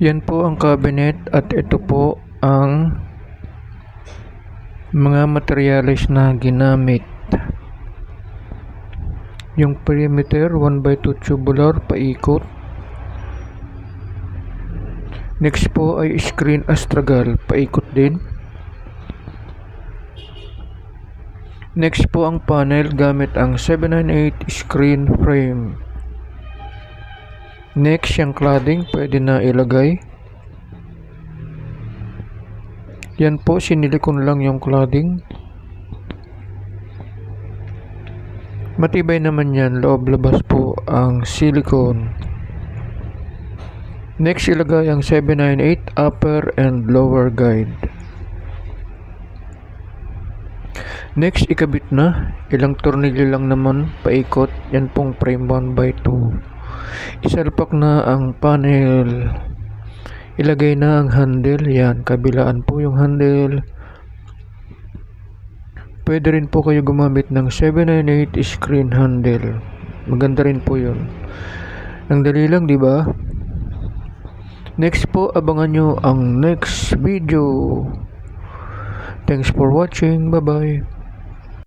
Yan po ang cabinet at ito po ang mga materyales na ginamit. Yung perimeter 1x2 tubular paikot. Next po ay screen astragal paikot din. Next po ang panel gamit ang 798 screen frame. Next yung cladding pwede na ilagay. Yan po, sinilikon lang yung cladding. Matibay naman yan, loob labas po ang silicone. Next ilagay ang 798 upper and lower guide. Next ikabit na, ilang tornilyo lang naman paikot, yan pong frame 1x2. Isalpak na ang panel. Ilagay na ang handle, yan, kabilaan po yung handle. Pwede rin po kayo gumamit ng 798 screen handle. Maganda rin po yun. Ang dali lang, di ba? Next po, abangan nyo ang next video. Thanks for watching. Bye-bye.